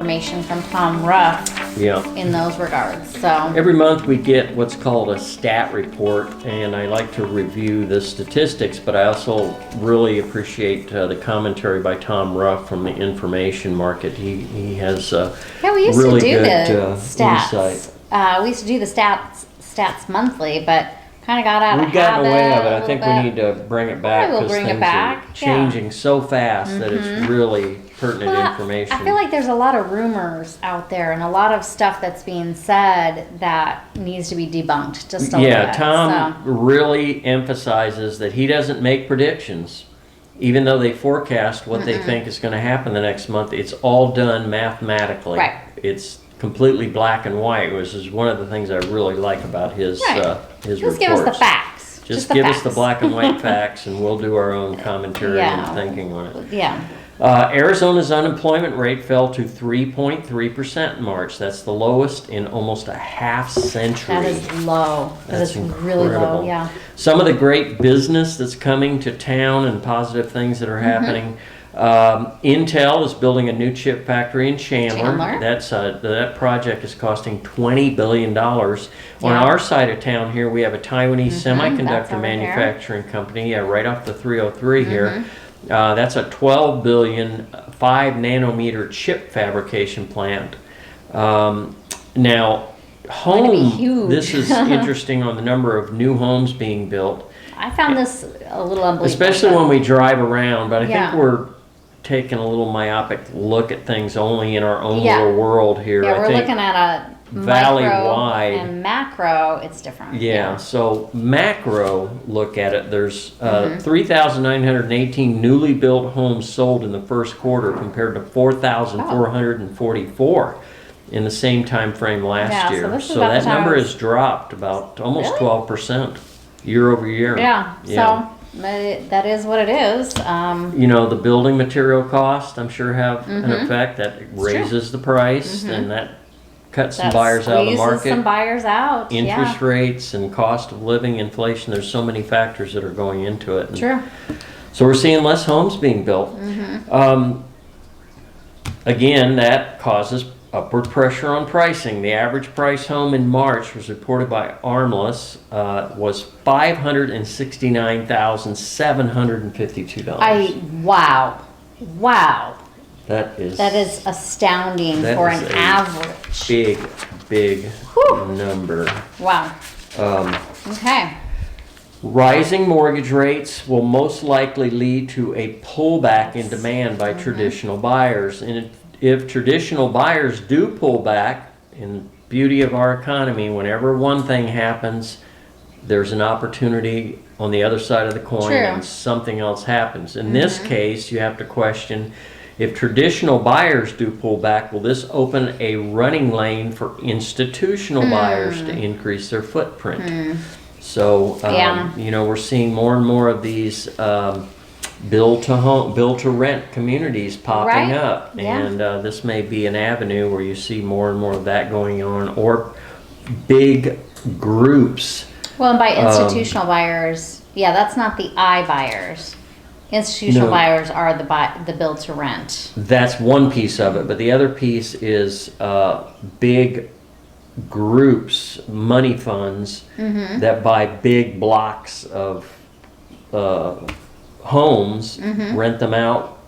information from Tom Ruff Yeah. in those regards. So Every month we get what's called a stat report, and I like to review the statistics, but I also really appreciate the commentary by Tom Ruff from the information market. He has yeah, we used really to do good the stats. insight. We used to do the stats monthly, but kind of got out of We've gotten away habit of it. a I think little we bit. need to bring it back We'll because bring it things back, are changing so fast that it's really pertinent Well, information. I feel like there's a lot of rumors out there and a lot of stuff that's being said that needs to be debunked just a little bit. Tom really emphasizes that he doesn't make predictions. Even though they forecast what they think is going to happen the next month, it's all done mathematically. Right. It's completely black and white, which is one of the things I really like about his his Just reports. give us the facts. Just the give facts. us the black and white facts, and we'll do our own commentary Yeah. and thinking on it. Yeah. Arizona's unemployment rate fell to 3.3% in March. That's the lowest in almost a half century. That is low. That's really low, incredible. yeah. Some of the great business that's coming to town and positive things that are happening. Intel is building a new chip factory in Chandler. That project is costing $20 billion. On our side of town here, we have a Taiwanese semiconductor manufacturing company right off the 303 here. That's a $12 billion 5 nanometer chip fabrication plant. Now, this is interesting on the number of new homes being built. I found this a little unbelievable. Especially when we drive around, but I think we're taking a little myopic look at things only in our own little world here. Yeah, I we're think looking at a valley-wide and macro, it's different. Yeah, so macro look at it. There's 3,918 newly built homes sold in the first quarter compared to 4,444 in the same time frame last year. So that number has dropped about almost 12% year over year. Yeah. So that is what it is. You know, the building material cost, I'm sure, have an effect that raises the price, and that cuts some buyers out of the market. Some buyers out. Interest rates and cost of living, inflation. There's so many factors that are going into it. True. So we're seeing less homes being built. Again, that causes upward pressure on pricing. The average price home in March was reported by Armless was $569,752. Wow. That is astounding for an average. Big number. Wow. Okay. Rising mortgage rates will most likely lead to a pullback in demand by traditional buyers. And if traditional buyers do pull back, in the beauty of our economy, whenever one thing happens, there's an opportunity on the other side of the coin and something else happens. In this case, you have to question, if traditional buyers do pull back, will this open a running lane for institutional buyers to increase their footprint? So, you know, we're seeing more and more of these build to rent communities popping up, and this may be an avenue where you see more and more of that going on, or big groups. Well, and by institutional buyers, that's not the iBuyers. Institutional buyers are the build to rent. That's one piece of it, but the other piece is big groups, money funds that buy big blocks of homes, rent them out,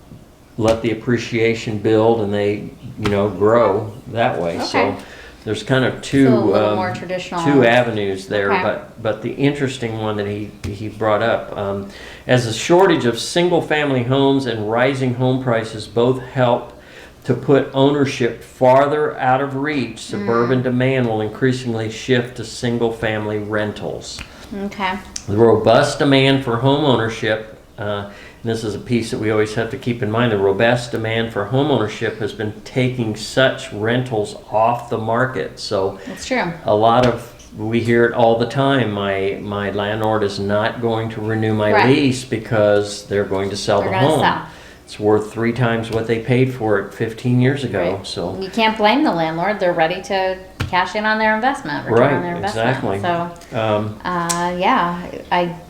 let the appreciation build, and they grow that way. So there's kind of two more traditional avenues there, but the interesting one that he brought up, as a shortage of single family homes and rising home prices both help to put ownership farther out of reach, suburban demand will increasingly shift to single family rentals. Okay. The robust demand for home ownership, and this is a piece that we always have to keep in mind, the robust demand for home ownership has been taking such rentals off the market. So that's true. We hear it all the time. My landlord is not going to renew my lease because they're going to sell the home. It's worth 3 times what they paid for it 15 years ago. So you can't blame the landlord. They're ready to cash in on their investment, return on their investment. Exactly. So, yeah,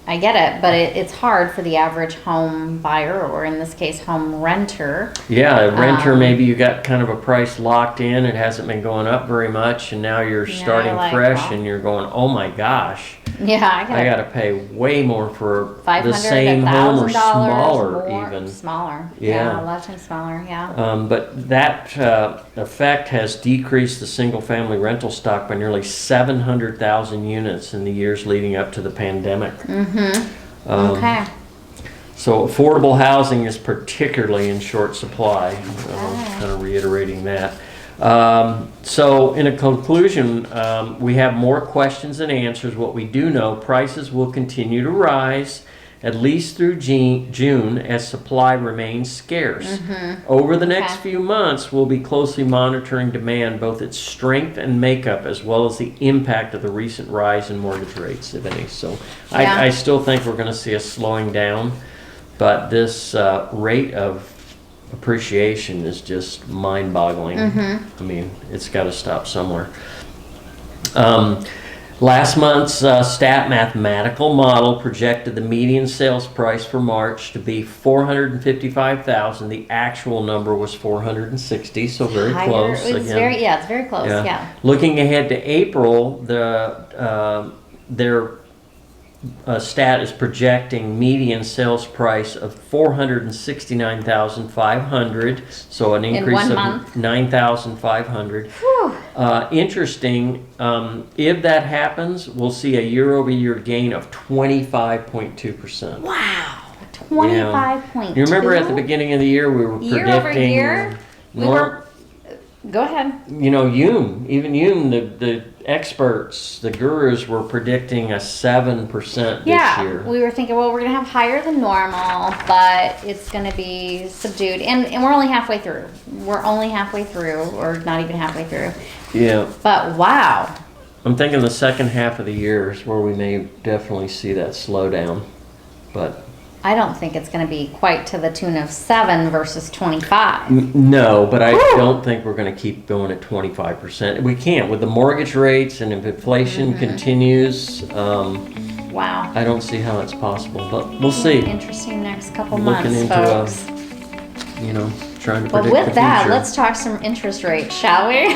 I get it, but it's hard for the average home buyer, or in this case, home renter. Yeah, a renter, maybe you got kind of a price locked in, it hasn't been going up very much, and now you're starting like, fresh, well, and you're going, oh my gosh, yeah, I got to pay way more for $500 the same home, or smaller more, even. Smaller. Yeah. A lot of times smaller, yeah. But that effect has decreased the single-family rental stock by nearly 700,000 units in the years leading up to the pandemic. Okay. So affordable housing is particularly in short supply. Kind of reiterating that. So in a conclusion, we have more questions than answers. What we do know, prices will continue to rise at least through June as supply remains scarce. Over the next few months, we'll be closely monitoring demand, both its strength and makeup, as well as the impact of the recent rise in mortgage rates, if any. So I still think we're going to see a slowing down, but this rate of appreciation is just mind-boggling. I mean, it's got to stop somewhere. Last month's stat mathematical model projected the median sales price for March to be $455,000. The actual number was $460,000, so very close. It's very close. Yeah. Looking ahead to April, their stat is projecting median sales price of $469,500, so an increase of $9,500. Interesting. If that happens, we'll see a year-over-year gain of 25.2%. Wow, 25.2. You remember at the beginning of the year we were predicting year-over-year? Go ahead. You know, even the experts, the gurus were predicting a 7% this year. Yeah, we were thinking, well, we're going to have higher than normal, but it's going to be subdued. And we're only halfway through. We're only halfway through, or not even halfway through. Yeah. But wow. I'm thinking the second half of the year is where we may definitely see that slowdown. But I don't think it's going to be quite to the tune of 7 versus 25. No, but I don't think we're going to keep going at 25%. We can't. With the mortgage rates and if inflation continues, wow. I don't see how it's possible, but we'll see. Interesting next couple Looking months, into folks. trying to predict But the with that, future. let's talk some interest rates, shall we?